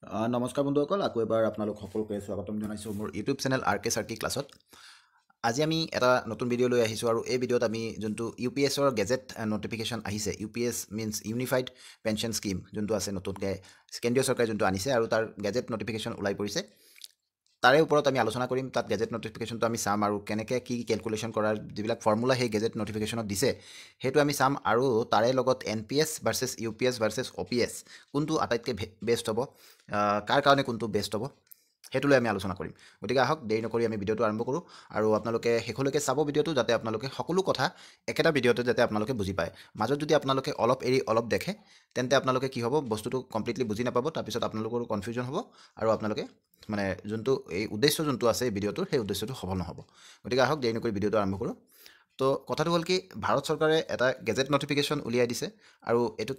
নমস্কাৰ বন্ধুসকল, আকৌ এবাৰ আপোনালোক সকলোকে স্বাগতম জনাইছোঁ মোৰ ইউটিউব চেনেল আৰ কে চাৰ্কি ক্লাছত। আজি আমি এটা নতুন ভিডিঅ' লৈ আহিছোঁ আৰু এই ভিডিঅ'ত আমি যোনটো UPSৰ গেজেট নটিফিকেশ্যন আহিছে, UPS means unified pension scheme যোনটো আছে নতুনকৈ কেন্দ্ৰীয় চৰকাৰে যোনটো আনিছে আৰু তাৰ গেজেট নটিফিকেশ্যন ওলাই পৰিছে, তাৰে ওপৰত আমি আলোচনা কৰিম। তাত গেজেট নটিফিকেশ্যনটো আমি চাম আৰু কেনেকৈ কি কেলকুলেশ্যন কৰাৰ যিবিলাক ফৰ্মুলা সেই গেজেট নটিফিকেশ্যনত দিছে সেইটো আমি চাম, আৰু তাৰে লগত NPS versus UPS versus OPS কোনটো আটাইতকৈ বেষ্ট হ'ব, কাৰ কাৰণে কোনটো বেষ্ট হ'ব সেইটো লৈ আমি আলোচনা কৰিম। গতিকে আহক দেৰি নকৰি আমি ভিডিঅ'টো আৰম্ভ কৰোঁ আৰু আপোনালোকে শেষলৈকে চাব ভিডিঅ'টো, যাতে আপোনালোকে সকলো কথা একেটা ভিডিঅ'তে যাতে আপোনালোকে বুজি পায়। মাজত যদি আপোনালোকে অলপ এৰি অলপ দেখে তেন্তে আপোনালোকে কি হ'ব, বস্তুটো কমপ্লিটলি বুজি নাপাব, তাৰপিছত আপোনালোকৰো কনফিউজন হ'ব আৰু আপোনালোকে মানে যোনটো এই উদ্দেশ্য যোনটো আছে এই ভিডিঅ'টোৰ সেই উদ্দেশ্যটো সফল নহ'ব। গতিকে আহক দেৰি নকৰি ভিডিঅ'টো আৰম্ভ কৰোঁ। তো কথাটো হ'ল কি, ভাৰত চৰকাৰে এটা গেজেট নটিফিকেশ্যন উলিয়াই দিছে আৰু এইটো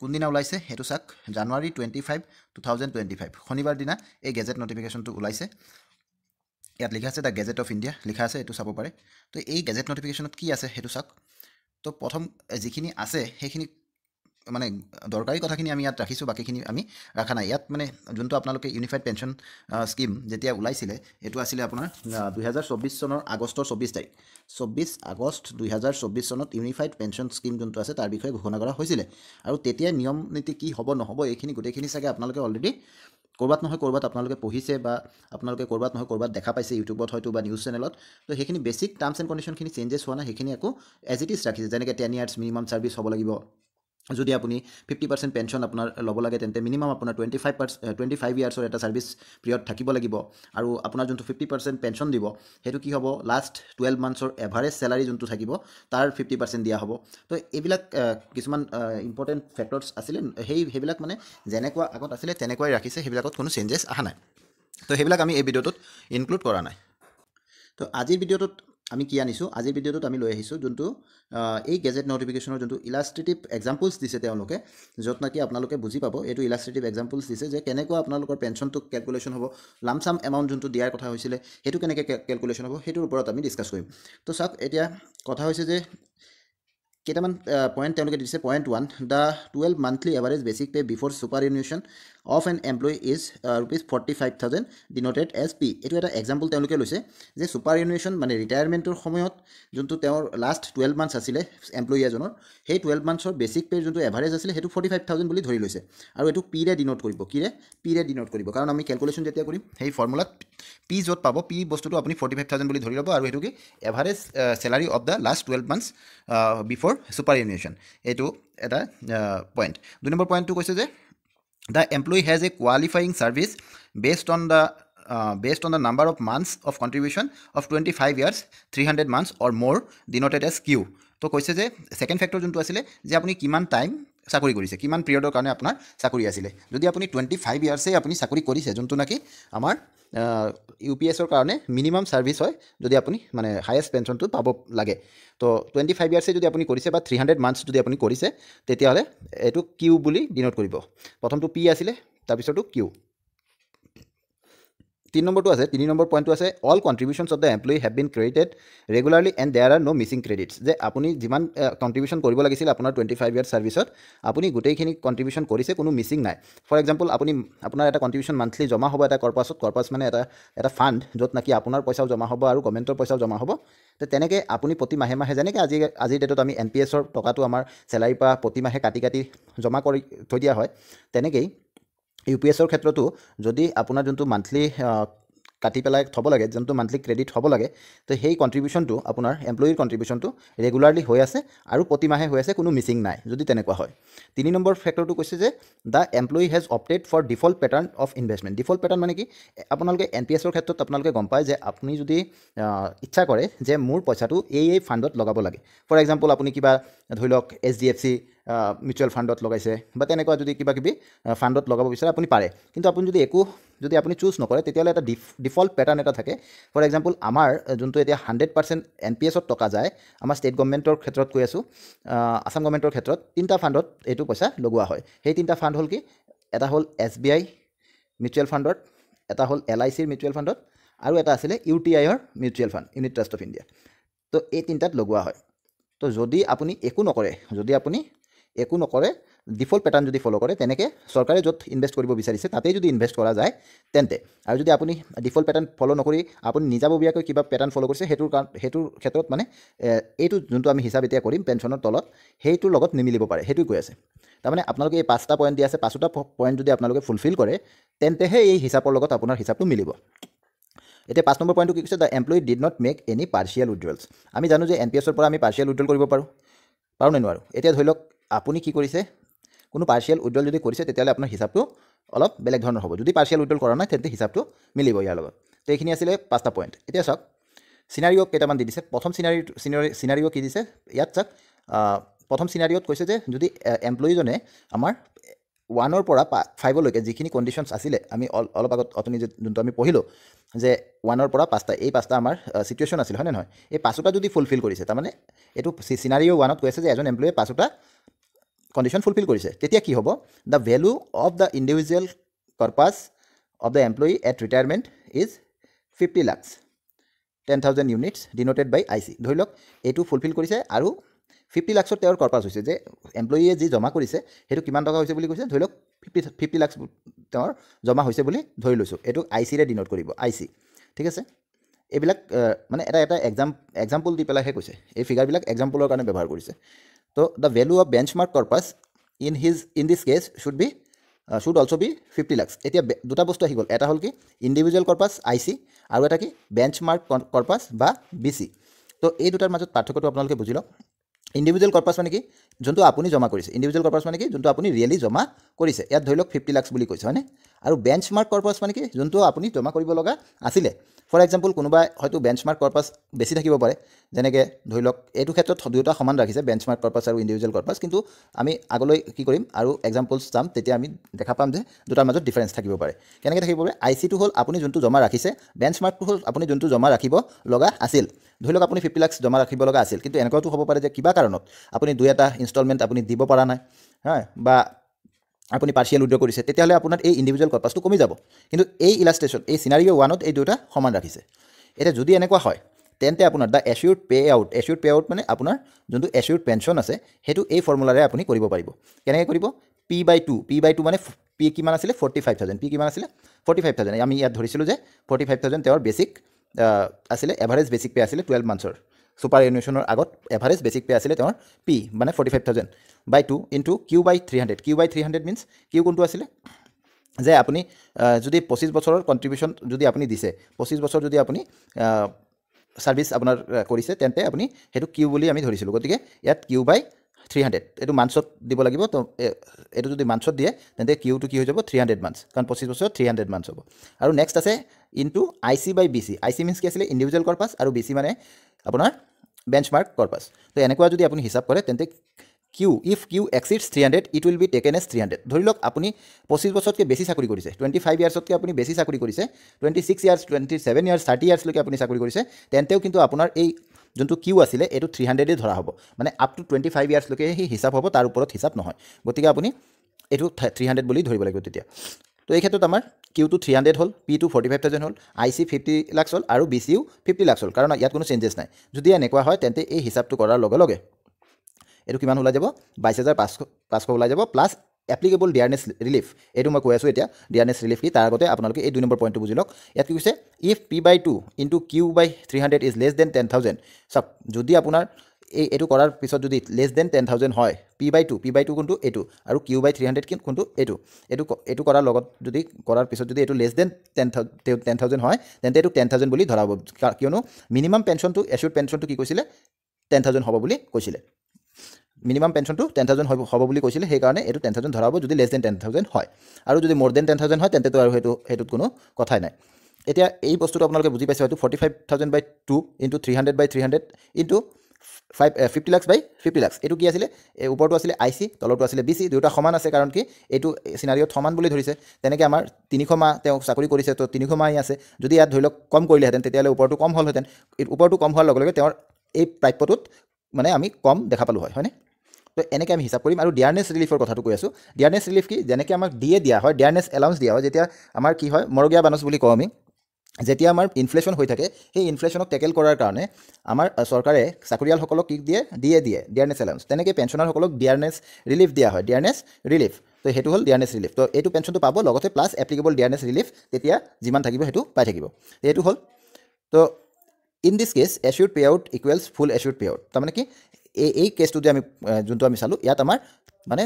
কোনদিনা ওলাইছে সেইটো চাওক, জানুৱাৰী 25, 2025 শনিবাৰ দিনা এই গেজেট নটিফিকেশ্যনটো ওলাইছে। ইয়াত লিখা আছে দ্য গেজেট অফ ইণ্ডিয়া লিখা আছে, এইটো চাব পাৰে। তো এই গেজেট নটিফিকেশ্যনত কি আছে সেইটো চাওক। তো প্ৰথম যিখিনি আছে সেইখিনি মানে দৰকাৰী কথাখিনি আমি ইয়াত ৰাখিছোঁ, বাকীখিনি আমি ৰখা নাই। ইয়াত মানে যোনটো আপোনালোকে ইউনিফাইড পেঞ্চন স্কিম যেতিয়া ওলাইছিলে, এইটো আছিলে আপোনাৰ 2024 চনৰ আগষ্টৰ 24 তাৰিখ, 24 আগষ্ট 2024 চনত ইউনিফাইড পেঞ্চন স্কিম যোনটো আছে তাৰ বিষয়ে ঘোষণা কৰা হৈছিলে। আৰু তেতিয়া নিয়ম নীতি কি হ'ব নহ'ব এইখিনি গোটেইখিনি চাগে আপোনালোকে অলৰেডি ক'ৰবাত নহয় ক'ৰবাত আপোনালোকে পঢ়িছে বা আপোনালোকে ক'ৰবাত নহয় ক'ৰবাত দেখা পাইছে, ইউটিউবত হয়তো বা নিউজ চেনেলত। তো সেইখিনি বেছিক টাৰ্মছ এণ্ড কণ্ডিশ্যনখিনি চেঞ্জেছ হোৱা নাই, সেইখিনি আকৌ এজ ইট ইজ ৰাখিছে। যেনেকৈ 10 years মিনিমাম ছাৰ্ভিচ হ'ব লাগিব। যদি আপুনি 50% পেঞ্চন আপোনাৰ ল'ব লাগে তেন্তে মিনিমাম আপোনাৰ 25 ইয়াৰ্ছৰ এটা ছাৰ্ভিচ পিৰিয়ড থাকিব লাগিব। আৰু আপোনাৰ যোনটো 50% পেঞ্চন দিব সেইটো কি হ'ব, লাষ্ট 12 monthsৰ এভাৰেজ চেলাৰী যোনটো থাকিব তাৰ 50% দিয়া হ'ব। তো এইবিলাক কিছুমান ইম্পৰ্টেণ্ট ফেক্টৰ্ছ আছিলে, সেইবিলাক মানে যেনেকুৱা আগত আছিলে তেনেকুৱাই ৰাখিছে, সেইবিলাকত কোনো চেঞ্জেছ অহা নাই। তো সেইবিলাক আমি এই ভিডিঅ'টোত ইনক্লুড কৰা নাই। তো আজিৰ ভিডিঅ'টোত আমি কি আনিছোঁ, আজিৰ ভিডিঅ'টোত আমি লৈ আহিছোঁ যোনটো এই গেজেট নটিফিকেশ্যনৰ যোনটো ইলাষ্ট্ৰেটিভ এক্সাম্পলছ দিছে তেওঁলোকে, য'ত নেকি আপোনালোকে বুজি পাব। এইটো ইলাষ্ট্ৰেটিভ এক্সাম্পলছ দিছে যে কেনেকুৱা আপোনালোকৰ পেঞ্চনটো কেলকুলেশ্যন হ'ব, লামচাম এমাউণ্ট যোনটো দিয়াৰ কথা হৈছিলে সেইটো কেনেকৈ কেলকুলেশ্যন হ'ব, সেইটোৰ ওপৰত আমি ডিছকাছ কৰিম। তো চাওক, এতিয়া কথা হৈছে যে কেইটামান পইণ্ট তেওঁলোকে দিছে। Point 1, the 12 monthly average basic pay before superannuation এনুৱেশ্যন of N employee is ₹45,000 ডিন'টেড as P. এইটো এটা এক্সাম্পল তেওঁলোকে লৈছে যে ছুপাৰ এনুৱেশ্যন মানে ৰিটায়াৰমেণ্টৰ সময়ত যোনটো তেওঁৰ লাষ্ট 12 months আছিলে এমপ্লয়ী এজনৰ, সেই 12 monthsৰ বেচিক পে'ৰ যোনটো এভাৰেজ আছিলে সেইটো 45,000 বুলি ধৰি লৈছে। আৰু এইটো পিৰে ডিন'ট কৰিব, পিৰে ডিন'ট কৰিব, কাৰণ আমি কেলকুলেশ্যন যেতিয়া কৰিম সেই ফৰ্মুলাত পি য'ত পাব, পি বস্তুটো আপুনি 45,000 বুলি ধৰি ল'ব, আৰু সেইটো কি average salary of the last 12 months before superannuation এনুৱেশ্যন। এইটো এটা পইণ্ট। 2 নম্বৰ পইণ্টটো কৈছে যে the employee has a qualifying service based on the number of months of contribution of 25 years 300 months or more denoted as Q. তো কৈছে যে second factor যোনটো আছিলে যে আপুনি কিমান টাইম চাকৰি কৰিছে, কিমান পিৰিয়ডৰ কাৰণে আপোনাৰ চাকৰি আছিলে। যদি আপুনি 25 ইয়াৰ্ছেই আপুনি চাকৰি কৰিছে, যোনটো নেকি আমাৰ UPSৰ কাৰণে মিনিমাম ছাৰ্ভিচ হয়, যদি আপুনি মানে হায়েষ্ট পেঞ্চনটো পাব লাগে। তো 25 ইয়াৰ্ছেই যদি আপুনি কৰিছে বা 300 months যদি আপুনি কৰিছে, তেতিয়াহ'লে এইটো কিউ বুলি ডিন'ট কৰিব। প্ৰথমটো পি আছিলে, তাৰপিছতো কিউ। 3 নম্বৰটো আছে, 3 নম্বৰ পইণ্টটো আছে, all contributions of the employee have been credited regularly and there are no' missing credits. যে আপুনি যিমান কণ্ট্ৰিবিউশ্যন কৰিব লাগিছিল আপোনাৰ 25 ইয়াৰ্ছ ছাৰ্ভিচত, আপুনি গোটেইখিনি কণ্ট্ৰিবিউশ্যন কৰিছে, কোনো মিছিং নাই। ফৰ এক্সাম্পল, আপোনাৰ এটা কণ্ট্ৰিবিউশ্যন মান্থলি জমা হ'ব এটা কৰ্পাছত, কৰ্পাছ মানে এটা ফাণ্ড য'ত নেকি আপোনাৰ পইচাও জমা হ'ব আৰু গভৰ্ণমেণ্টৰ পইচাও জমা হ'ব। তো তেনেকৈ আপুনি প্ৰতি মাহে মাহে, যেনেকৈ আজিৰ ডেটত আমি NPSৰ টকাটো আমাৰ চেলাৰীৰ পৰা প্ৰতি মাহে কাটি জমা কৰি থৈ দিয়া হয়, তেনেকেই UPSৰ ক্ষেত্ৰতো যদি আপোনাৰ যোনটো মান্থলি কাটি পেলাই থ'ব লাগে, যোনটো মান্থলি ক্ৰেডিট হ'ব লাগে, তো সেই কণ্ট্ৰিবিউশ্যনটো আপোনাৰ এমপ্লয়ীৰ কণ্ট্ৰিবিউশ্যনটো ৰেগুলাৰলি হৈ আছে আৰু প্ৰতি মাহে হৈ আছে, কোনো মিছিং নাই যদি তেনেকুৱা হয়। 3 নম্বৰ ফেক্টৰটো কৈছে যে the employee has opted for default pattern of investment. Default pattern মানে কি, আপোনালোকে NPSৰ ক্ষেত্ৰত আপোনালোকে গম পায় যে আপুনি যদি ইচ্ছা কৰে যে মোৰ পইচাটো এই ফাণ্ডত লগাব লাগে, ফৰ এক্সাম্পল আপুনি কিবা ধৰি লওক HDFC মিউচুৱেল ফাণ্ডত লগাইছে বা তেনেকুৱা যদি কিবা কিবি ফাণ্ডত লগাব বিচাৰে আপুনি পাৰে। কিন্তু আপুনি যদি আপুনি চুজ নকৰে, তেতিয়াহ'লে এটা ডিফল্ট পেটাৰ্ণ এটা থাকে। ফৰ এক্সাম্পল, আমাৰ যোনটো এতিয়া 100% NPSত টকা যায়, আমাৰ ষ্টেট গভৰ্ণমেণ্টৰ ক্ষেত্ৰত কৈ আছোঁ, আছাম গভৰ্ণমেণ্টৰ ক্ষেত্ৰত 3টা ফাণ্ডত এইটো পইচা লগোৱা হয়। সেই 3টা ফাণ্ড হ'ল কি, এটা হ'ল SBI মিউচুৱেল ফাণ্ডত, এটা হ'ল LICৰ মিউচুৱেল ফাণ্ডত, আৰু এটা আছিলে UTIৰ mutual fund, unit trust of India. তো এই 3টাত লগোৱা হয়। তো যদি আপুনি একো নকৰে ডিফল্ট পেটাৰ্ণ যদি ফ'ল' কৰে তেনেকৈ চৰকাৰে য'ত ইনভেষ্ট কৰিব বিচাৰিছে তাতেই যদি ইনভেষ্ট কৰা যায় তেন্তে, আৰু যদি আপুনি ডিফল্ট পেটাৰ্ণ ফ'ল' নকৰি আপুনি নিজাববীয়াকৈ কিবা পেটাৰ্ণ ফ'ল' কৰিছে সেইটোৰ ক্ষেত্ৰত মানে এইটো যোনটো আমি হিচাপ এতিয়া কৰিম পেঞ্চনৰ তলত সেইটোৰ লগত নিমিলিব পাৰে, সেইটোৱে কৈ আছে। তাৰমানে আপোনালোকে এই 5টা পইণ্ট দিয়া আছে, 5টা পইণ্ট যদি আপোনালোকে ফুলফিল কৰে তেন্তেহে এই হিচাপৰ লগত আপোনাৰ হিচাপটো মিলিব। এতিয়া 5 নম্বৰ পইণ্টটো কি কৈছে, the employee did not make any partial withdrawals. আমি জানো যে NPS-ৰ পৰা আমি পাৰ্চিয়েল উইথড্ৰল কৰিব পাৰোঁ নে নোৱাৰোঁ? এতিয়া ধৰি লওক আপুনি কি কৰিছে, কোনো পাৰ্চিয়েল উইথড্ৰল যদি কৰিছে তেতিয়াহ'লে আপোনাৰ হিচাপটো অলপ বেলেগ ধৰণৰ হ'ব। যদি পাৰ্চিয়েল উইথড্ৰল কৰা নাই তেন্তে হিচাপটো মিলিব ইয়াৰ লগত। তো এইখিনি আছিলে 5টা পইণ্ট। এতিয়া চাওক চিনাৰিঅ' কেইটামান দি দিছে। প্ৰথম চিনাৰিঅ' কি দিছে ইয়াত চাওক, প্ৰথম চিনাৰিঅ'ত কৈছে যে যদি এমপ্লয়ীজনে আমাৰ 1ৰ পৰা 5লৈকে যিখিনি কণ্ডিশ্যনছ আছিলে, আমি অলপ আগত অথনি যোনটো আমি পঢ়িলোঁ যে 1ৰ পৰা 5টা, এই 5টা আমাৰ চিটুৱেশ্যন আছিল, হয়নে নহয়? এই 5টা যদি ফুলফিল কৰিছে, তাৰমানে এইটো চিনাৰিঅ' 1ত কৈ আছে যে এজন এমপ্লয়ীয়ে 5টা কণ্ডিশ্যন ফুলফিল কৰিছে, তেতিয়া কি হ'ব, the value of the individual corpus of the employee at retirement is 50 lakhs 10,000 units denoted by IC। ধৰি লওক এইটো ফুলফিল কৰিছে আৰু 50 lakhsৰ তেওঁৰ কৰ্পাছ হৈছে, যে এমপ্লয়ীয়ে যি জমা কৰিছে সেইটো কিমান টকা হৈছে বুলি কৈছে, ধৰি লওক 50 lakhs তেওঁৰ জমা হৈছে বুলি ধৰি লৈছোঁ। এইটো ICৰে ডিনোট কৰিব, IC, ঠিক আছে? এইবিলাক মানে এটা এক্সাম্পল দি পেলাইহে কৈছে, এই ফিগাৰবিলাক এক্সাম্পলৰ কাৰণে ব্যৱহাৰ কৰিছে। তো the value of benchmark corpus in this case should also' be 50 lakhs। এতিয়া দুটা বস্তু আহি গ'ল, এটা হ'ল কি ইণ্ডিভিজুৱেল কৰ্পাছ IC আৰু এটা কি বেঞ্চমাৰ্ক কৰ্পাছ বা BC। তো এই দুটাৰ মাজত পাৰ্থক্যটো আপোনালোকে বুজি লওক। ইণ্ডিভিজুৱেল কৰ্পাছ মানে কি, যোনটো আপুনি জমা কৰিছে। ইণ্ডিভিজুৱেল কৰ্পাছ মানে কি, যোনটো আপুনি ৰিয়েলি জমা কৰিছে। ইয়াত ধৰি লওক 50 lakhs বুলি কৈছে, হয়নে? আৰু বেঞ্চমাৰ্ক কৰ্পাছ মানে কি, যোনটো আপুনি জমা কৰিব লগা আছিলে। ফৰ এক্সাম্পল কোনোবাই হয়তো বেঞ্চমাৰ্ক কৰ্পাছ বেছি থাকিব পাৰে, যেনেকৈ ধৰি লওক এইটো ক্ষেত্ৰত দুয়োটা সমান ৰাখিছে, বেঞ্চমাৰ্ক কৰ্পাছ আৰু ইণ্ডিভিজুৱেল কৰ্পাছ, কিন্তু আমি আগলৈ কি কৰিম আৰু এক্সাম্পলছ চাম, তেতিয়া আমি দেখা পাম যে দুটাৰ মাজত ডিফাৰেঞ্চ থাকিব পাৰে। কেনেকৈ থাকিব পাৰে, ICটো হ'ল আপুনি যোনটো জমা ৰাখিছে, বেঞ্চমাৰ্কটো হ'ল আপুনি যোনটো জমা ৰাখিব লগা আছিল। ধৰি লওক আপুনি 50 lakhs জমা ৰাখিব লগা আছিল, কিন্তু এনেকুৱাটো হ'ব পাৰে যে কিবা কাৰণত আপুনি 2-এটা ইনষ্টলমেণ্ট আপুনি দিব পৰা নাই, হয়, বা আপুনি পাৰ্চিয়েল উইথড্ৰ কৰিছে, তেতিয়াহ'লে আপোনাৰ এই ইণ্ডিভিজুৱেল কৰ্পাছটো কমি যাব। কিন্তু এই ইলাষ্ট্ৰেশ্যন, এই চিনাৰিঅ' 1ত এই দুটা সমান ৰাখিছে। এতিয়া যদি এনেকুৱা হয় তেন্তে আপোনাৰ দ্য এচিউৰ্ড পে আউট মানে আপোনাৰ যোনটো এচিউৰ্ড পেঞ্চন আছে সেইটো এই ফৰ্মুলাৰে আপুনি কৰিব পাৰিব। কেনেকৈ কৰিব, P/2 মানে P কিমান আছিলে 45,000, P কিমান আছিলে 45,000। আমি ইয়াত ধৰিছিলোঁ যে 45,000 তেওঁৰ বেছিক আছিলে, এভাৰেজ বেছিক পে আছিলে 12 monthsৰ ছুপাৰ এনুৱেশ্যনৰ আগত এভাৰেজ বেছিক পে আছিলে তেওঁৰ P মানে 45,000 বাই 2 into Q/300। Q/300 means Q কোনটো আছিলে, যে আপুনি যদি 25 বছৰৰ কণ্ট্ৰিবিউশ্যন যদি আপুনি দিছে, 25 বছৰ যদি আপুনি ছাৰ্ভিচ আপোনাৰ কৰিছে, তেন্তে আপুনি সেইটো কিউ বুলি আমি ধৰিছিলোঁ। গতিকে ইয়াত Q/300 এইটো মান্থছত দিব লাগিব। তো এইটো যদি মান্থছত দিয়ে তেন্তে কিউটো কি হৈ যাব 300 months, কাৰণ 25 বছৰত 300 months হ'ব। আৰু নেক্সট আছে ইনটু IC/BC। IC মিনছ কি আছিলে ইণ্ডিভিজুৱেল কৰ্পাছ, আৰু BC মানে আপোনাৰ বেঞ্চমাৰ্ক কৰ্পাছ। তো এনেকুৱা যদি আপুনি হিচাপ কৰে তেন্তে if Q exceeds 300 it will be taken as 300। ধৰি লওক আপুনি 25 বছৰতকৈ বেছি চাকৰি কৰিছে, 25 ইয়াৰ্ছতকৈ আপুনি বেছি চাকৰি কৰিছে, 26 years, 27 years, 30 yearsলৈকে আপুনি চাকৰি কৰিছে, তেন্তেও কিন্তু আপোনাৰ এই যোনটো কিউ আছিলে এইটো 300 ধৰা হ'ব। মানে আপ টু 25 yearsলৈকে সেই হিচাপ হ'ব, তাৰ ওপৰত হিচাপ নহয়। গতিকে আপুনি এইটো 300 বুলি ধৰিব লাগিব তেতিয়া। তো এই ক্ষেত্ৰত আমাৰ কিউটো 300 হ'ল, P2 45,000 হ'ল, IC 50 lakhs হ'ল, আৰু BCও 50 lakhs হ'ল, কাৰণ ইয়াত কোনো চেঞ্জেছ নাই। যদি এনেকুৱা হয় তেন্তে এই হিচাপটো কৰাৰ লগে লগে এইটো কিমান ওলাই যাব 22,500 ওলাই যাব, প্লাছ এপ্লিকেবল ডিয়াৰনেছ ৰিলিফ। এইটো মই কৈ আছোঁ এতিয়া, ডিয়াৰনেছ ৰিলিফ কি, তাৰ আগতে আপোনালোকে এই 2 নম্বৰ পইণ্টটো বুজি লওক। ইয়াত কি কৈছে, if P/2 into Q/300 is less than 10,000। চাওক যদি আপোনাৰ এইটো কৰাৰ পিছত যদি লেছ দেন 10,000 হয়, P/2 কোনটো এইটো, আৰু Q/300 কোনটো এইটো কৰাৰ লগত যদি কৰাৰ পিছত যদি এইটো লেছ দেন 10,000 হয় তেন্তে এইটো 10,000 বুলি ধৰা হ'ব, কিয়নো মিনিমাম পেঞ্চনটো এচিউৰ্ড পেঞ্চনটো কি কৈছিলে 10,000 হ'ব বুলি কৈছিলে। মিনিমাম পেঞ্চনটো 10,000 হ'ব বুলি কৈছিলে, সেইকাৰণে এইটো 10,000 ধৰা হ'ব যদি লেছ দেন 10,000 হয়। আৰু যদি মোৰ দেন 10,000 হয় তেন্তেতো আৰু সেইটোত কোনো কথাই নাই। এতিয়া এই বস্তুটো আপোনালোকে বুজি পাইছে হয়তো, 45,000/2 ইনটু 300/300 ইনটু 50 lakhs/50 lakhs। এইটো কি আছিলে, ওপৰটো আছিলে IC, তলৰটো আছিলে BC, দুয়োটা সমান আছে, কাৰণ কি এইটো চিনাৰিঅ'ত সমান বুলি ধৰিছে। তেনেকৈ আমাৰ 300 মাহ তেওঁ চাকৰি কৰিছে, তো 300 মাহ আছে। যদি ইয়াত ধৰি লওক কম কৰিলেহেঁতেন তেতিয়াহ'লে ওপৰটো কম হ'লহেঁতেন। ওপৰটো কম হোৱাৰ লগে লগে তেওঁৰ এই প্ৰাপ্যটোত মানে আমি কম দেখা পালোঁ হয়নে? তো এনেকৈ আমি হিচাপ কৰিম। আৰু ডিয়াৰনেছ ৰিলিফৰ কথাটো কৈ আছোঁ। ডিয়াৰনেছ ৰিলিফ কি, যেনেকৈ আমাক দিয়া হয়, ডিয়াৰনেছ এলাউন্স দিয়া হয়, যেতিয়া আমাৰ কি হয় মৰগীয়া বানচ বুলি কওঁ আমি, যেতিয়া আমাৰ ইনফ্লেশ্যন হৈ থাকে সেই ইনফ্লেশ্যনক টেকেল কৰাৰ কাৰণে আমাৰ চৰকাৰে চাকৰিয়ালসকলক কি দিয়ে ডিয়াৰনেছ এলাউন্স, তেনেকৈ পেঞ্চনাৰসকলক ডিয়াৰনেছ ৰিলিফ দিয়া হয়, ডিয়াৰনেছ ৰিলিফ। তো সেইটো হ'ল ডিয়াৰনেছ ৰিলিফ। তো এইটো পেঞ্চনটো পাব, লগতে প্লাছ এপ্লিকেবল ডিয়াৰনেছ ৰিলিফ তেতিয়া যিমান থাকিব সেইটো পাই থাকিব। এইটো হ'ল। তো in this case assured pay out equals full assured pay out. তাৰমানে কি এই কেছটো যে আমি যোনটো আমি চালোঁ, ইয়াত আমাৰ মানে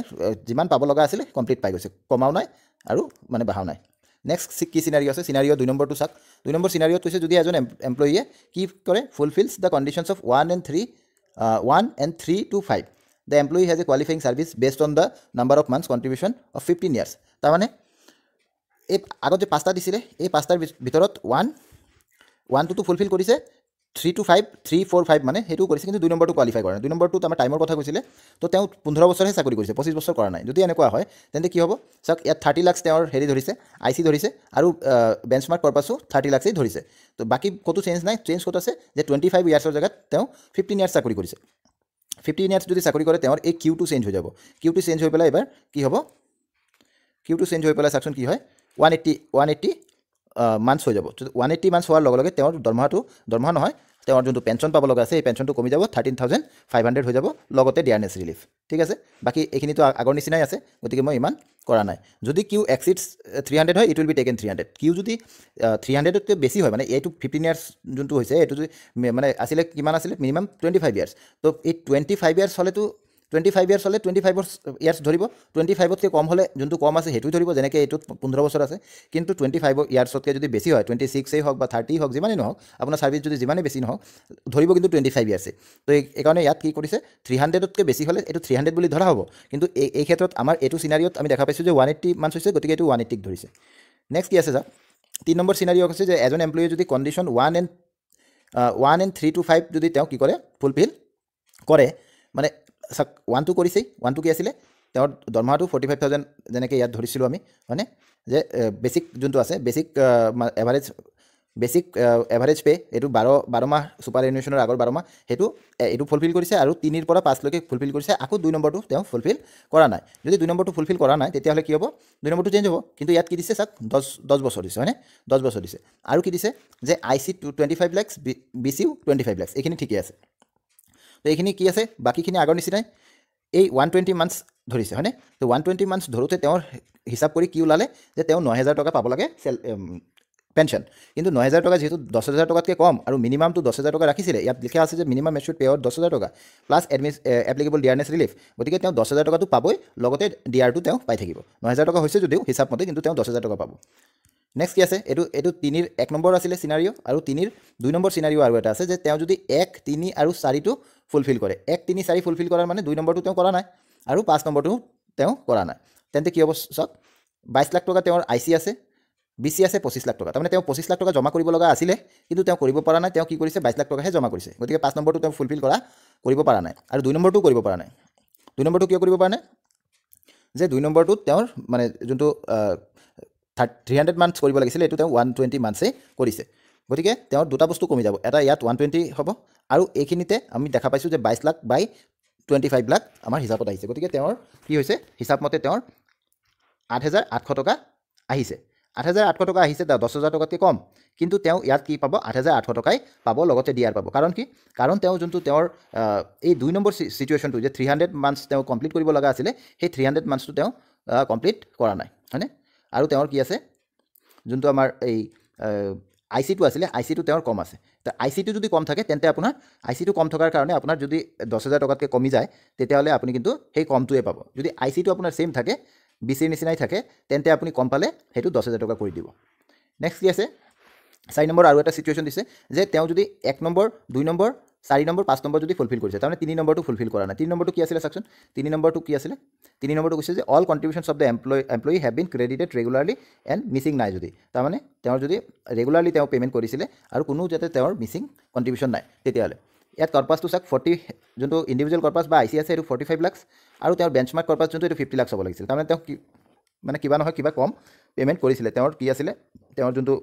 যিমান পাব লগা আছিলে কমপ্লিট পাই গৈছে, কমাও নাই আৰু মানে বঢ়াও নাই। নেক্সট কি চিনাৰিঅ' আছে, চিনাৰিঅ' 2 নম্বৰটো চাওক। 2 নম্বৰ চিনাৰিঅ'ত কৈছে যদি এজন এমপ্লয়ীয়ে কি কৰে, fulfils the conditions of 1 and 3 to 5, the employee has a qualifying service based on the number of months contribution of 15 years। তাৰমানে এই আগত যে 5টা দিছিলে, এই 5টাৰ ভিতৰত 1 to ফুলফিল কৰিছে, 3 to 5, 3, 4, 5 মানে সেইটো কৰিছে, কিন্তু 2 নম্বৰটো কোৱালিফাই কৰা নাই। 2 নম্বৰটোত আমাৰ টাইমৰ কথা কৈছিলে, তো তেওঁ 15 বছৰহে চাকৰি কৰিছে, 25 বছৰ কৰা নাই। যদি এনেকুৱা হয় তেন্তে কি হ'ব, চাওক ইয়াত 30 লাখ তেওঁৰ হেৰি ধৰিছে, IC ধৰিছে, আৰু বেঞ্চমাৰ্ক পাৰপাছো 30 লাখেই ধৰিছে। তো বাকী ক'তো চেঞ্জ নাই। চেঞ্জ ক'ত আছে যে 25 ইয়াৰ্ছৰ জেগাত তেওঁ 15 ইয়াৰ্ছ চাকৰি কৰিছে। 15 ইয়াৰ্ছ যদি চাকৰি কৰে তেওঁৰ এই কিউটো চেঞ্জ হৈ যাব। কিউটো চেঞ্জ হৈ পেলাই এবাৰ কি হ'ব, কিউটো চেঞ্জ হৈ পেলাই চাওকচোন কি হয়, 180 মান্থছ হৈ যাব। 180 মান্থছ হোৱাৰ লগে লগে তেওঁৰ দৰমহা নহয়, তেওঁৰ যোনটো পেঞ্চন পাব লগা আছে এই পেঞ্চনটো কমি যাব, 13,500 হৈ যাব, লগতে ডিয়াৰনেছ ৰিলিফ। ঠিক আছে, বাকী এইখিনিতো আগৰ নিচিনাই আছে, গতিকে মই ইমান কৰা নাই। যদি কিউ এক্সিডছ 300 হয়, it will be taken 300। Q যদি 300তকৈ বেছি হয়, মানে এইটো 15 ইয়াৰ্ছ যোনটো হৈছে, এইটো যদি মানে আছিলে কিমান আছিলে, মিনিমাম 25 ইয়াৰ্ছ। তো এই 25 ইয়াৰ্ছ হ'লেতো 25 ইয়াৰ্ছ হ'লে 25 ইয়াৰ্ছ ধৰিব, 25তকৈ কম হ'লে যোনটো কম আছে সেইটোৱে ধৰিব, যেনেকৈ এইটোত 15 বছৰ আছে। কিন্তু 25 ইয়াৰ্ছতকৈ যদি বেছি হয়, 26 হওক বা 30 হওক, যিমানেই নহওক, আপোনাৰ ছাৰ্ভিচ যদি যিমানেই বেছি নহওক, ধৰিব কিন্তু 25 ইয়াৰ্ছে। তো এইকাৰণে ইয়াত কি কৰিছে, 300তকৈ বেছি হ'লে এইটো 300 বুলি ধৰা হ'ব। কিন্তু এই ক্ষেত্ৰত আমাৰ এইটো চিনাৰিঅ'ত আমি দেখা পাইছোঁ যে 180 মান্থছ হৈছে, গতিকে এইটো 180ক ধৰিছে। নেক্সট কি আছে চাওক, 3 নম্বৰ চিনাৰিঅ' আছে যে এজন এমপ্লয়ীয়ে যদি কণ্ডিশ্যন 1 and 3 to 5 যদি তেওঁ কি কৰে, ফুলফিল কৰে, মানে চাওক 1টো কৰিছেই, 1টো কি আছিলে, তেওঁৰ দৰমহাটো 45,000 যেনেকৈ ইয়াত ধৰিছিলোঁ আমি, হয়নে, যে বেছিক যোনটো আছে, বেছিক এভাৰেজ পে', এইটো 12 মাহ ছুপাৰ এনুৱেশ্যনৰ আগৰ 12 মাহ, এইটো ফুলফিল কৰিছে, আৰু 3 পৰা 5লৈকে ফুলফিল কৰিছে। আকৌ 2 নম্বৰটো তেওঁ ফুলফিল কৰা নাই। যদি 2 নম্বৰটো ফুলফিল কৰা নাই, তেতিয়াহ'লে কি হ'ব, 2 নম্বৰটো চেঞ্জ হ'ব। কিন্তু ইয়াত কি দিছে চাওক, 10 বছৰ দিছে, হয়নে, 10 বছৰ দিছে। আৰু কি দিছে যে IC 25 lakhs, BCও 25 lakhs, এইখিনি ঠিকেই আছে। তো এইখিনি কি আছে, বাকীখিনি আগৰ নিচিনাই, এই 120 মান্থছ ধৰিছে, হয়নে। তো 120 মান্থছ ধৰোঁতে তেওঁৰ হিচাপ কৰি কি ওলালে যে তেওঁ 9,000 টকা পাব লাগে পেঞ্চন। কিন্তু 9,000 টকা যিহেতু 10,000 টকাতকৈ কম, আৰু মিনিমামটো 10,000 টকা ৰাখিছিলে, ইয়াত লিখা আছে যে মিনিমাম এচিউৰ্ড পে আউট 10,000 টকা প্লাছ এপ্লিকেবল ডিয়াৰনেছ ৰিলিফ, গতিকে তেওঁ 10,000 টকাটো পাবই, লগতে ডিয়াৰটো তেওঁ পাই থাকিব। 9,000 টকা হৈছে যদিও হিচাপ মতে, কিন্তু তেওঁ 10,000 টকা পাব। নেক্সট কি আছে, এইটো 3ৰ 1 নম্বৰ আছিলে চিনাৰিঅ', আৰু 3ৰ 2 নম্বৰ চিনাৰিঅ' আৰু এটা আছে যে তেওঁ যদি 1, 3 আৰু 4টো ফুলফিল কৰে। 1, 3, 4 ফুলফিল কৰাৰ মানে 2 নম্বৰটো তেওঁ কৰা নাই, আৰু 5 নম্বৰটো তেওঁ কৰা নাই। তেন্তে কি হ'ব চাওক, 22 লাখ টকা তেওঁৰ IC আছে, BC আছে 25 লাখ টকা। তাৰমানে তেওঁ 25 লাখ টকা জমা কৰিব লগা আছিলে, কিন্তু তেওঁ কৰিব পৰা নাই। তেওঁ কি কৰিছে, 22 লাখ টকাহে জমা কৰিছে, গতিকে 5 নম্বৰটো তেওঁ ফুলফিল কৰিব পৰা নাই, আৰু 2 নম্বৰটো কৰিব পৰা নাই। 2 নম্বৰটো কিয় কৰিব পৰা নাই, যে 2 নম্বৰটোত তেওঁৰ মানে যোনটো 300 মান্থছ কৰিব লাগিছিলে, এইটো তেওঁ 120 মান্থছেই কৰিছে, গতিকে তেওঁৰ দুটা বস্তু কমি যাব। এটা ইয়াত 120 হ'ব, আৰু এইখিনিতে আমি দেখা পাইছোঁ যে 22 লাখ বাই 25 লাখ আমাৰ হিচাপত আহিছে। গতিকে তেওঁৰ কি হৈছে, হিচাপ মতে তেওঁৰ 8,800 টকা আহিছে। 8,800 টকা আহিছে, 10,000 টকাতকৈ কম, কিন্তু তেওঁ ইয়াত কি পাব, 8,800 টকাই পাব, লগতে ডিআৰ পাব। কাৰণ কি, কাৰণ তেওঁ যোনটো তেওঁৰ এই 2 নম্বৰ চিটুৱেশ্যনটো যে 300 মান্থছ তেওঁ কমপ্লিট কৰিব লগা আছিলে, সেই 300 মান্থছটো তেওঁ কমপ্লিট কৰা নাই, হয়নে। আৰু তেওঁৰ কি আছে, যোনটো আমাৰ এই ICটো আছিলে, ICটো তেওঁৰ কম আছে। তো ICটো যদি কম থাকে, তেন্তে আপোনাৰ ICটো কম থকাৰ কাৰণে আপোনাৰ যদি 10,000 টকাতকৈ কমি যায়, তেতিয়াহ'লে আপুনি কিন্তু সেই কমটোৱে পাব। যদি ICটো আপোনাৰ ছেইম থাকে, BCৰ নিচিনাই থাকে, তেন্তে আপুনি কম পালে সেইটো 10,000 টকা কৰি দিব। নেক্সট কি আছে, 4 নম্বৰ আৰু এটা চিটুৱেশ্যন দিছে যে তেওঁ যদি 1 নম্বৰ, 2 নম্বৰ, 4 নম্বৰ, 5 নম্বৰ যদি ফুলফিল কৰিছে, তাৰমানে 3 নম্বৰটো ফুলফিল কৰা নাই। 3 নম্বৰটো কি আছিলে চাওকচোন, 3 নম্বৰটো কি আছিলে, 3 নম্বৰটো কৈছে যে all contributions of the employee have been credited regularly and missing নাই। যদি তাৰমানে তেওঁৰ যদি ৰেগুলাৰলি তেওঁ পে'মেণ্ট কৰিছিলে, আৰু কোনো যাতে তেওঁৰ মিছিং কণ্ট্ৰিবিউশ্যন নাই, তেতিয়াহ'লে ইয়াত কৰ্পাছটো চাওক, 40 যোনটো ইণ্ডিভিজুৱেল কৰ্পাছ বা IC আছে, এইটো 45 লাখ, আৰু তেওঁৰ বেঞ্চমাৰ্ক কৰ্পাছ যোনটো এইটো 50 লাখ হ'ব লাগিছিল। তাৰমানে তেওঁ মানে কিবা নহয় কিবা কম পে'মেণ্ট কৰিছিলে। তেওঁৰ কি আছিলে, তেওঁৰ যোনটো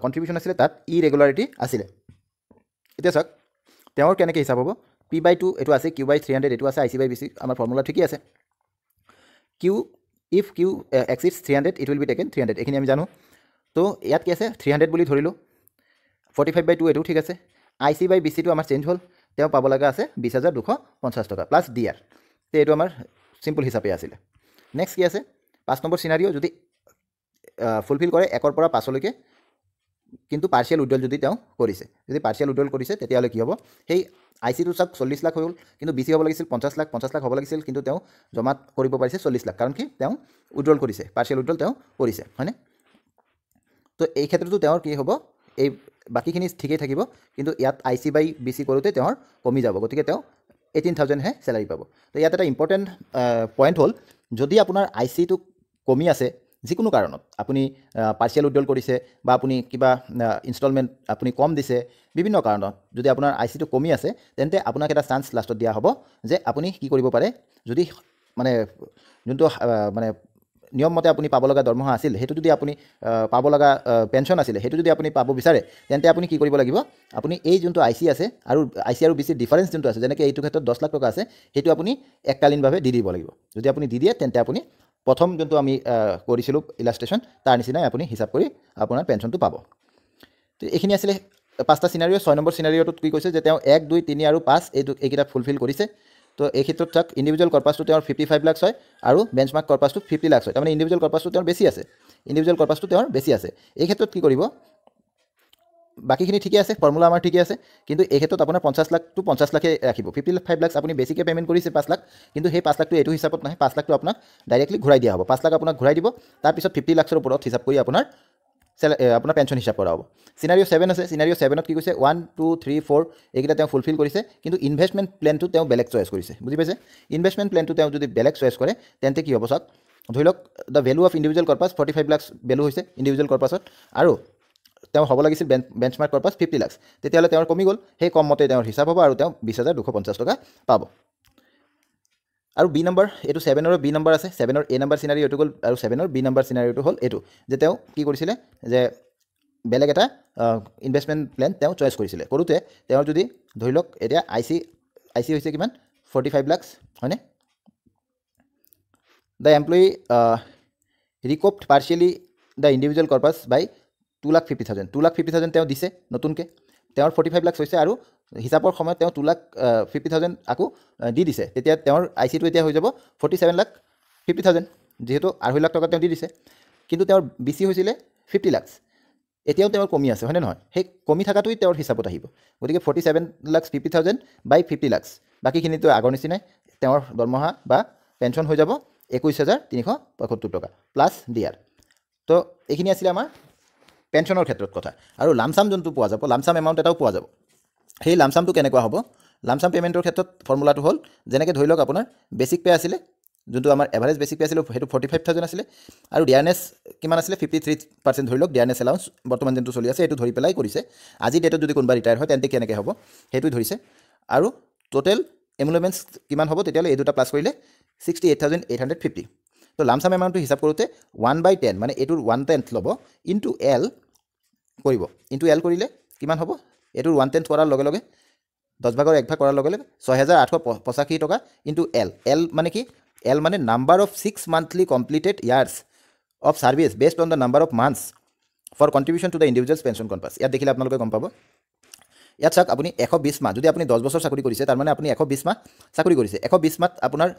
কণ্ট্ৰিবিউশ্যন আছিলে তাত ইৰেগুলাৰিটি আছিলে। এতিয়া চাওক তেওঁৰ কেনেকৈ হিচাপ হ'ব, P/2 এইটো আছে, Q/300 এইটো আছে, IC/BC আমাৰ ফৰ্মুলা ঠিকেই আছে। If Q exceeds 300 it will be taken 300, এইখিনি আমি জানো। তো ইয়াত কি আছে, 300 বুলি ধৰিলোঁ, 45/2 এইটো ঠিক আছে। IC বাই BCটো আমাৰ চেঞ্জ হ'ল, তেওঁ পাব লগা আছে 20,250 টকা প্লাছ DR। তো এইটো আমাৰ চিম্পল হিচাপে আছিলে। নেক্সট কি আছে 5 নম্বৰ চিনাৰিঅ' যদি ফুলফিল কৰে 1 পৰা 5লৈকে, কিন্তু পাৰ্চিয়েল উইড্ৰল যদি তেওঁ কৰিছে, যদি পাৰ্চিয়েল উইড্ৰল কৰিছে তেতিয়াহ'লে কি হ'ব, সেই ICটো চাওক 40 লাখ হৈ গ'ল, কিন্তু BC হ'ব লাগিছিল 50 লাখ, 50 লাখ হ'ব লাগিছিল, কিন্তু তেওঁ জমা কৰিব পাৰিছে 40 লাখ, কাৰণ কি তেওঁ উইড্ৰল কৰিছে, পাৰ্চিয়েল উইড্ৰল তেওঁ কৰিছে, হয়নে? তো এই ক্ষেত্ৰতো তেওঁৰ কি হ'ব, এই বাকীখিনি ঠিকেই থাকিব, কিন্তু ইয়াত IC বাই BC কৰোঁতে তেওঁৰ কমি যাব, গতিকে তেওঁ 18,000হে চেলাৰি পাব। তো ইয়াত এটা ইম্পৰ্টেণ্ট পইণ্ট হ'ল, যদি আপোনাৰ ICটো কমি আছে যিকোনো কাৰণত, আপুনি পাৰ্চিয়েল উইড্ৰল কৰিছে বা আপুনি কিবা ইনষ্টলমেণ্ট আপুনি কম দিছে, বিভিন্ন কাৰণত যদি আপোনাৰ ICটো কমি আছে, তেন্তে আপোনাক এটা চান্স লাষ্টত দিয়া হ'ব যে আপুনি কি কৰিব পাৰে, যদি মানে যোনটো মানে নিয়মমতে আপুনি পাব লগা দৰমহা আছিল, সেইটো যদি আপুনি পাব লগা পেঞ্চন আছিলে, সেইটো যদি আপুনি পাব বিচাৰে, তেন্তে আপুনি কি কৰিব লাগিব, আপুনি এই যোনটো IC আছে আৰু IC আৰু BC ডিফাৰেঞ্চ যোনটো আছে, যেনেকৈ এইটো ক্ষেত্ৰত 10 লাখ টকা আছে, সেইটো আপুনি এককালীনভাৱে দি দিব লাগিব। যদি আপুনি দি দিয়ে, তেন্তে আপুনি প্ৰথম যোনটো আমি কৰিছিলোঁ ইলাষ্ট্ৰেশ্যন, তাৰ নিচিনাই আপুনি হিচাপ কৰি আপোনাৰ পেঞ্চনটো পাব। তো এইখিনি আছিলে 5টা চিনাৰিঅ'। 6 নম্বৰ চিনাৰিঅ'টোত কি কৈছে যে তেওঁ 1, 2, 3 আৰু 5 এইকেইটা ফুলফিল কৰিছে। তো এই ক্ষেত্ৰত চাওক ইণ্ডিভিজুৱেল কৰ্পাছটো তেওঁৰ 55 লাখ হয় আৰু বেঞ্চমাৰ্ক কৰ্পাছটো 50 লাখ হয়, তাৰমানে ইণ্ডিভিজুৱেল কৰ্পাছটো তেওঁৰ বেছি আছে, ইণ্ডিভিজুৱেল কৰ্পাছটো তেওঁৰ বেছি আছে। এই ক্ষেত্ৰত কি কৰিব, বাকীখিনি ঠিকে আছে, ফৰ্মুলা আমাৰ ঠিকে আছে, কিন্তু এই ক্ষেত্ৰত আপোনাৰ 50 লাখটো 50 লাখে ৰাখিব। 55 লাখ আপুনি বেছিকৈ পে'মেণ্ট কৰিছে 5 লাখ, কিন্তু সেই 5 লাখটো এইটো হিচাপত নাহে, 5 লাখটো আপোনাক ডাইৰেক্টলি ঘূৰাই দিয়া হ'ব। 5 লাখ আপোনাক ঘূৰাই দিব, তাৰপিছত 50 লাখৰ ওপৰত হিচাপ কৰি আপোনাৰ পেঞ্চন হিচাপ কৰা হ'ব। চিনাৰিঅ' 7 আছে, চিনাৰিঅ' 7ত কি কৈছে 1, 2, 3, 4 এইকেইটা তেওঁ ফুলফিল কৰিছে, কিন্তু ইনভেষ্টমেণ্ট প্লেনটো তেওঁ বেলেগ চইচ কৰিছে, বুজি পাইছে? ইনভেষ্টমেণ্ট প্লেনটো তেওঁ যদি বেলেগ চইচ কৰে, তেন্তে কি হ'ব চাওক, ধৰি লওক the value of individual corpus 45 lakh value হৈছে ইণ্ডিভিজুৱেল কৰ্পাছত, আৰু তেওঁ হ'ব লাগিছিল বেঞ্চমাৰ্ক কৰ্পাছ 50 লাখ, তেতিয়াহ'লে তেওঁৰ কমি গ'ল, সেই কম মতে তেওঁৰ হিচাপ হ'ব আৰু তেওঁ 20,250 টকা পাব। আৰু B নম্বৰ, এইটো 7ৰ B নম্বৰ আছে, 7ৰ A নম্বৰ চিনাৰিঅ'টো গ'ল, আৰু 7ৰ B নম্বৰ চিনাৰিঅ'টো হ'ল এইটো যে তেওঁ কি কৰিছিলে, যে বেলেগ এটা ইনভেষ্টমেণ্ট প্লেন তেওঁ চইচ কৰিছিলে, কৰোঁতে তেওঁৰ যদি ধৰি লওক এতিয়া IC হৈছে কিমান 45 লাখ, হয়নে? The employee received partially the individual corpus by 2,50,000, 2,50,000 তেওঁ দিছে নতুনকৈ, তেওঁৰ 45 লাখ হৈছে, আৰু হিচাপৰ সময়ত তেওঁ 2,50,000 আকৌ দি দিছে, তেতিয়া তেওঁৰ ICটো এতিয়া হৈ যাব 47,50,000, যিহেতু 2.5 লাখ টকা তেওঁ দি দিছে, কিন্তু তেওঁৰ BC হৈছিলে 50 লাখ, এতিয়াও তেওঁৰ কমি আছে, হয়নে নহয়? সেই কমি থকাটোৱেই তেওঁৰ হিচাপত আহিব, গতিকে 47,50,000 বাই 50 লাখ, বাকীখিনিতো আগৰ নিচিনাই, তেওঁৰ দৰমহা বা পেঞ্চন হৈ যাব 21,375 টকা প্লাছ DR। তো এইখিনি আছিলে আমাৰ পেঞ্চনৰ ক্ষেত্ৰত কথা। আৰু লামচাম যোনটো পোৱা যাব, লামচাম এমাউণ্ট এটাও পোৱা যাব। সেই লামচামটো কেনেকুৱা হ'ব, লামচাম পে'মেণ্টৰ ক্ষেত্ৰত ফৰ্মুলাটো হ'ল, যেনেকৈ ধৰি লওক আপোনাৰ বেছিক পে' আছিলে, যোনটো আমাৰ এভাৰেজ বেছিক পে' আছিলে, সেইটো 45,000 আছিলে, আৰু ডিয়াৰনেছ কিমান আছিলে 53% ধৰি লওক, ডিয়াৰনেছ এলাউন্স বৰ্তমান যোনটো চলি আছে সেইটো ধৰি পেলাই কৰিছে। আজি ডেটত যদি কোনোবা ৰিটায়াৰ হয় তেন্তে কেনেকৈ হ'ব সেইটো ধৰিছে, আৰু টোটেল এমুলমেণ্টছ কিমান হ'ব, তেতিয়াহ'লে এই দুটা প্লাছ কৰিলে 68,850। তো লামচাম এমাউণ্টটো হিচাপ কৰোঁতে 1/10 মানে এইটোৰ 1/10 ল'ব, ইনটু L কৰিব, ইনটু L কৰিলে কিমান হ'ব, এইটোৰ 1/10 কৰাৰ লগে লগে 10/1 কৰাৰ লগে লগে 6,885 টকা, ইনটু L মানে কি, L মানে number of 6 monthly completed years of service based on the number of months for contribution to the individual's pension corpus. ইয়াত দেখিলে আপোনালোকে গম পাব, ইয়াত চাওক আপুনি 120 মাহ, যদি আপুনি 10 বছৰ চাকৰি কৰিছে, তাৰমানে আপুনি 120 মাহ চাকৰি কৰিছে, 120 মাহত আপোনাৰ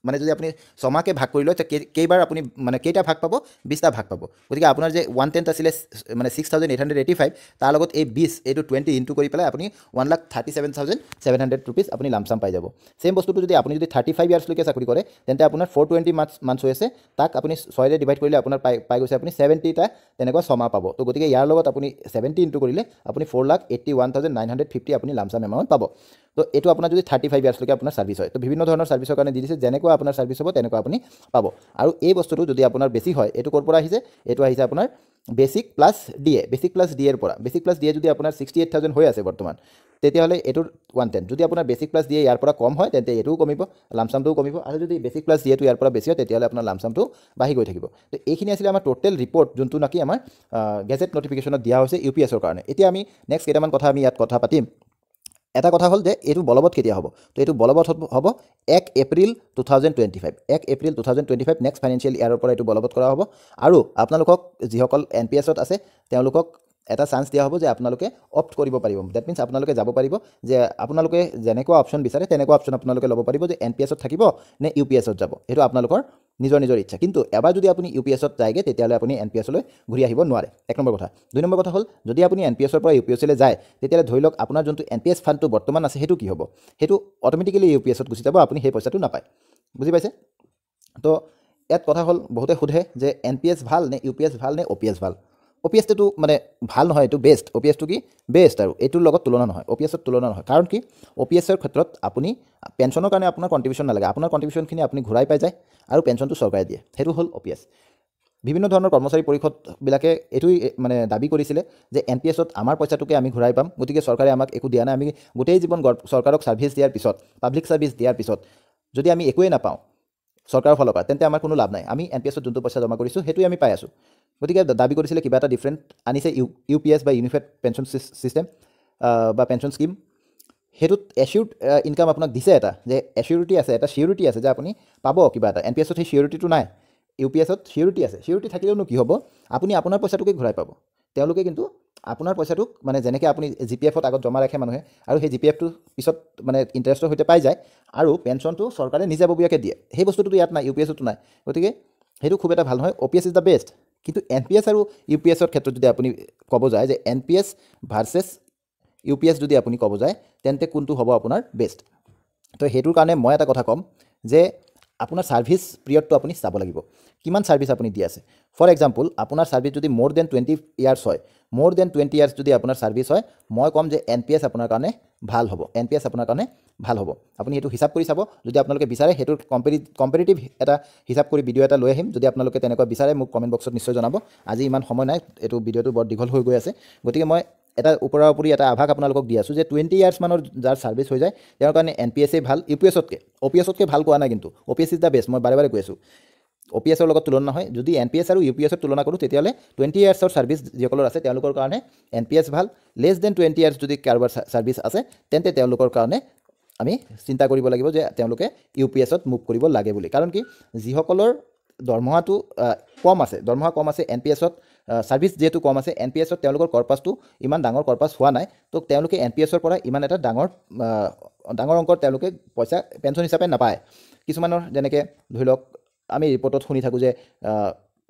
মানে যদি আপুনি 6 মাহকৈ ভাগ কৰি লয়, কেইবাৰ আপুনি মানে কেইটা ভাগ পাব, 20টা ভাগ পাব, গতিকে আপোনাৰ যে 1/10 আছিলে মানে 6,885, তাৰ লগত এই 20 এইটো 20 ইনটু কৰি পেলাই আপুনি 1,37,700 ৰুপিজ আপুনি লামচাম পাই যাব। ছেম বস্তুটো যদি আপুনি 35 ইয়াৰ্ছলৈকে চাকৰি কৰে, তেন্তে আপোনাৰ 420 মান্থছ হৈ আছে, তাক আপুনি 6ৰে ডিভাইড কৰিলে আপোনাৰ পাই গৈছে আপুনি 70টা তেনেকুৱা 6 মাহ পাব। তো গতিকে ইয়াৰ লগত আপুনি 70 ইনটু কৰিলে আপুনি 4,81,950 আপুনি লামচাম এমাউণ্ট পাব। তো এইটো আপোনাৰ যদি 35 ইয়াৰ্ছলৈকে আপোনাৰ ছাৰ্ভিচ হয়, তো বিভিন্ন ধৰণৰ ছাৰ্ভিচৰ কাৰণে দি দিছে, যেনেকুৱা আপোনাৰ ছাৰ্ভিচ হ'ব তেনেকুৱা আপুনি পাব। আৰু এই বস্তুটো যদি আপোনাৰ বেছি হয়, এইটো ক'ৰ পৰা আহিছে, এইটো আহিছে আপোনাৰ basic plus DA, basic plus DA ৰ পৰা। বেছিক প্লাছ DA যদি আপোনাৰ 68,000 হৈ আছে বৰ্তমান, তেতিয়াহ'লে এইটোৰ 1/10, যদি আপোনাৰ বেছিক প্লাছ DA ইয়াৰ পৰা কম হয়, তেন্তে এইটোও কমিব, লামচামটোও কমিব, আৰু যদি বেছিক প্লাছ DAটো ইয়াৰ পৰা বেছি হয়, তেতিয়াহ'লে আপোনাৰ লামচামটো বাঢ়ি গৈ থাকিব। তো এইখিনি আছিলে আমাৰ টোটেল ৰিপৰ্ট, যোনটো নেকি আমাৰ গেজেট নটিফিকেশ্যনত দিয়া হৈছে UPSৰ কাৰণে। এতিয়া আমি নেক্সট কেইটামান কথা আমি ইয়াত কথা পাতিম। এটা কথা হ'ল যে এইটো বলবৎ কেতিয়া হ'ব, তো এইটো বলবৎ হ'ব 1 এপ্ৰিল 2025, 1 এপ্ৰিল 2025 নেক্সট ফাইনেন্সিয়েল ইয়াৰৰ পৰা এইটো বলবৎ কৰা হ'ব। আৰু আপোনালোকক যিসকল NPSত আছে তেওঁলোকক এটা চান্স দিয়া হ'ব যে আপোনালোকে অপ্ট কৰিব পাৰিব দ্যাট মিন্স আপোনালোকে যাব পাৰিব যে আপোনালোকে যেনেকুৱা অপশ্যন বিচাৰে তেনেকুৱা অপশ্যন আপোনালোকে ল'ব পাৰিব যে NPS ত থাকিব নে UPS ত যাব সেইটো আপোনালোকৰ নিজৰ ইচ্ছা কিন্তু এবাৰ যদি আপুনি UPS ত যায়গে তেতিয়াহ'লে আপুনি NPS লৈ ঘূৰি আহিব নোৱাৰে এক নম্বৰ কথা দুই নম্বৰ কথা হ'ল যদি আপুনি NPS ৰ পৰা UPS লৈ যায় তেতিয়াহ'লে ধৰি লওক আপোনাৰ যোনটো NPS ফাণ্ডটো বৰ্তমান আছে সেইটো কি হ'ব সেইটো অট'মেটিকেলি UPS ত গুচি যাব আপুনি সেই পইচাটো নাপায় বুজি পাইছে তো ইয়াত কথা হ'ল বহুতে সোধে যে NPS ভাল নে UPS ভাল নে OPS ভাল OPSটো মানে ভাল নহয় এইটো বেষ্ট OPSটো কি বেষ্ট আৰু এইটোৰ লগত তুলনা নহয় OPSৰ তুলনা নহয় কাৰণ কি OPSৰ ক্ষেত্ৰত আপুনি পেঞ্চনৰ কাৰণে আপোনাৰ কণ্ট্ৰিবিউশ্যন নালাগে আপোনাৰ কণ্ট্ৰিবিউশ্যনখিনি আপুনি ঘূৰাই পাই যায় আৰু পেঞ্চনটো চৰকাৰে দিয়ে সেইটো হ'ল OPS বিভিন্ন ধৰণৰ কৰ্মচাৰী পৰিষদবিলাকে এইটোই মানে দাবী কৰিছিলে যে NPSত আমাৰ পইচাটোকে আমি ঘূৰাই পাম গতিকে চৰকাৰে আমাক একো দিয়া নাই আমি গোটেই জীৱন চৰকাৰক ছাৰ্ভিচ দিয়াৰ পিছত পাব্লিক ছাৰ্ভিচ দিয়াৰ পিছত যদি আমি একোৱেই নাপাওঁ চৰকাৰৰ ফালৰ পৰা তেন্তে আমাৰ কোনো লাভ নাই আমি NPSত যোনটো পইচা জমা কৰিছোঁ সেইটোৱে আমি পাই আছোঁ গতিকে দাবী কৰিছিলে কিবা এটা ডিফাৰেণ্ট আনিছে UPS বা ইউনিফাইড পেঞ্চন চিষ্টেম বা পেঞ্চন স্কিম সেইটোত এচিউৰ্ড ইনকাম আপোনাক দিছে এটা যে এচিউৰিটি আছে এটা চিউৰিটি আছে যে আপুনি পাব কিবা এটা NPSত সেই চিউৰিটিটো নাই UPSত চিউৰিটি আছে চিউৰিটি থাকিলেওনো কি হ'ব আপুনি আপোনাৰ পইচাটোকে ঘূৰাই পাব তেওঁলোকে কিন্তু আপোনাৰ পইচাটোক মানে যেনেকৈ আপুনি GPFত আগত জমা ৰাখে মানুহে আৰু সেই GPFটো পিছত মানে ইণ্টাৰেষ্টৰ সৈতে পাই যায় আৰু পেঞ্চনটো চৰকাৰে নিজাববীয়াকৈ দিয়ে সেই বস্তুটোতো ইয়াত নাই UPSতো নাই গতিকে সেইটো খুব এটা ভাল নহয় OPS ইজ দ্য বেষ্ট কিন্তু NPS আৰু UPSৰ ক্ষেত্ৰত যদি আপুনি ক'ব যায় যে NPS ভাৰ্চেছ UPS যদি আপুনি ক'ব যায় তেন্তে কোনটো হ'ব আপোনাৰ বেষ্ট তো সেইটোৰ কাৰণে মই এটা কথা ক'ম যে আপোনাৰ ছাৰ্ভিচ পিৰিয়ডটো আপুনি চাব লাগিব কিমান ছাৰ্ভিচ আপুনি দি আছে ফৰ এক্সাম্পল আপোনাৰ ছাৰ্ভিচ যদি মোৰ দেন 20 ইয়াৰ্ছ হয় মোৰ দেন 20 ইয়াৰ্ছ যদি আপোনাৰ ছাৰ্ভিচ হয় মই ক'ম যে NPS আপোনাৰ কাৰণে ভাল হ'ব NPS আপোনাৰ কাৰণে ভাল হ'ব আপুনি সেইটো হিচাপ কৰি চাব যদি আপোনালোকে বিচাৰে সেইটোৰ কম্পেৰিটিভ এটা হিচাপ কৰি ভিডিঅ' এটা লৈ আহিম যদি আপোনালোকে তেনেকুৱা বিচাৰে মোক কমেণ্ট বক্সত নিশ্চয় জনাব আজি ইমান সময় নাই এইটো ভিডিঅ'টো বৰ দীঘল হৈ গৈ আছে গতিকে মই এটা ওপৰা ওপৰি এটা আভাস আপোনালোকক দি আছোঁ যে 20 ইয়াৰ্ছ মানৰ যাৰ ছাৰ্ভিচ হৈ যায় তেওঁৰ কাৰণে NPSই ভাল OPSতকৈ ভাল কোৱা নাই কিন্তু OPS ইজ দ্য বেষ্ট মই বাৰে বাৰে কৈ আছোঁ OPSৰ লগত তুলনা নহয় যদি NPS আৰু UPSৰ তুলনা কৰোঁ তেতিয়াহ'লে 20 ইয়াৰ্ছৰ ছাৰ্ভিচ যিসকলৰ আছে তেওঁলোকৰ কাৰণে NPS ভাল লেছ দেন 20 ইয়াৰ্ছ যদি কাৰোবাৰ ছাৰ্ভিচ আছে তেন্তে তেওঁলোকৰ কাৰণে আমি চিন্তা কৰিব লাগিব যে তেওঁলোকে UPSত মুভ কৰিব লাগে বুলি কাৰণ কি যিসকলৰ দৰমহাটো দৰমহা কম আছে NPSত ছাৰ্ভিচ যিহেতু কম আছে NPSত তেওঁলোকৰ কৰ্পাছটো ইমান ডাঙৰ কৰ্পাছ হোৱা নাই তো তেওঁলোকে NPSৰ পৰা ইমান এটা ডাঙৰ অংকৰ তেওঁলোকে পইচা পেঞ্চন হিচাপে নাপায় কিছুমানৰ যেনেকৈ ধৰি লওক আমি ৰিপৰ্টত শুনি থাকোঁ যে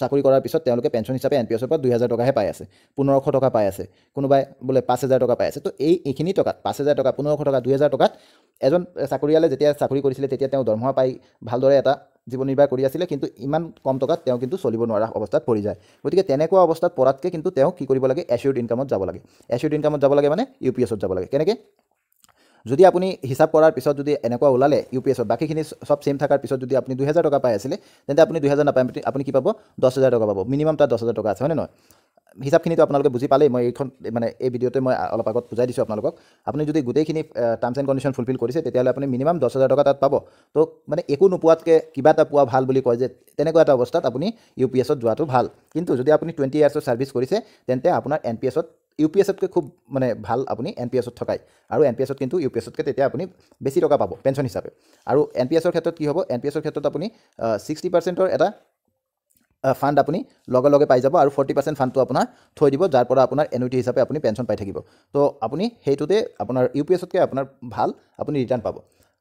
চাকৰি কৰাৰ পিছত তেওঁলোকে পেঞ্চন হিচাপে NPSৰ পৰা 2000 টকাহে পাই আছে 1500 টকা পাই আছে কোনোবাই বোলে 5000 টকা পাই আছে তো এইখিনি টকাত 5000 টকা 1500 টকা 2000 টকাত এজন চাকৰিয়ালে যেতিয়া চাকৰি কৰিছিলে তেতিয়া তেওঁ দৰমহা পাই ভালদৰে এটা জীৱন নিৰ্বাহ কৰি আছিলে কিন্তু ইমান কম টকাত তেওঁ কিন্তু চলিব নোৱাৰা অৱস্থাত পৰি যায় গতিকে তেনেকুৱা অৱস্থাত পৰাতকৈ কিন্তু তেওঁ কি কৰিব লাগে এচিউৰ্ড ইনকামত যাব লাগে মানে UPSত যাব লাগে কেনেকৈ যদি আপুনি হিচাপ কৰাৰ পিছত যদি এনেকুৱা ওলালে UPSত বাকীখিনি সব সেম থকাৰ পিছত যদি আপুনি 2000 টকা পাই আছিলে তেন্তে আপুনি 2000 নাপায় আপুনি কি পাব 10000 টকা পাব মিনিমাম তাত 10000 টকা আছে হয়নে নহয় হিচাপখিনিতো আপোনালোকে বুজি পালেই মই এইখন মানে এই ভিডিঅ'তে মই অলপ আগত বুজাই দিছোঁ আপোনালোকক আপুনি যদি গোটেইখিনি টাৰ্মছ এণ্ড কণ্ডিশ্যন ফুলফিল কৰিছে তেতিয়াহ'লে আপুনি মিনিমাম 10000 টকা তাত পাব তো মানে একো নোপোৱাতকৈ কিবা এটা পোৱা ভাল বুলি কয় যে তেনেকুৱা এটা অৱস্থাত আপুনি UPSত যোৱাটো ভাল কিন্তু যদি আপুনি 20 ইয়াৰ্ছৰ ছাৰ্ভিচ কৰিছে তেন্তে আপোনাৰ UPSতকৈ খুব মানে ভাল আপুনি NPSত থকাই আৰু NPSত কিন্তু UPSতকৈ তেতিয়া আপুনি বেছি টকা পাব পেঞ্চন হিচাপে আৰু NPSৰ ক্ষেত্ৰত কি হ'ব NPSৰ ক্ষেত্ৰত আপুনি 60%ৰ এটা ফাণ্ড আপুনি লগে পাই যাব আৰু 40% ফাণ্ডটো আপোনাৰ থৈ দিব যাৰ পৰা আপোনাৰ এনুইটি হিচাপে আপুনি পেঞ্চন পাই থাকিব তো আপুনি সেইটোতে আপোনাৰ UPSতকৈ আপোনাৰ ভাল আপুনি ৰিটাৰ্ণ পাব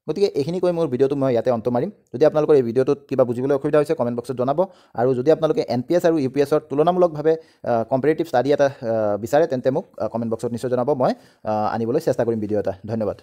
গতিকে এইখিনি কৈ মোৰ ভিডিঅ'টো মই ইয়াতে অন্ত মাৰিম যদি আপোনালোকৰ এই ভিডিঅ'টোত কিবা বুজিবলৈ অসুবিধা হৈছে কমেণ্ট বক্সত জনাব আৰু যদি আপোনালোকে NPS আৰু UPSৰ তুলনামূলকভাৱে কম্পেৰিটিভ ষ্টাডি এটা বিচাৰে তেন্তে মোক কমেণ্ট বক্সত নিশ্চয় জনাব মই আনিবলৈ চেষ্টা কৰিম ভিডিঅ' এটা ধন্যবাদ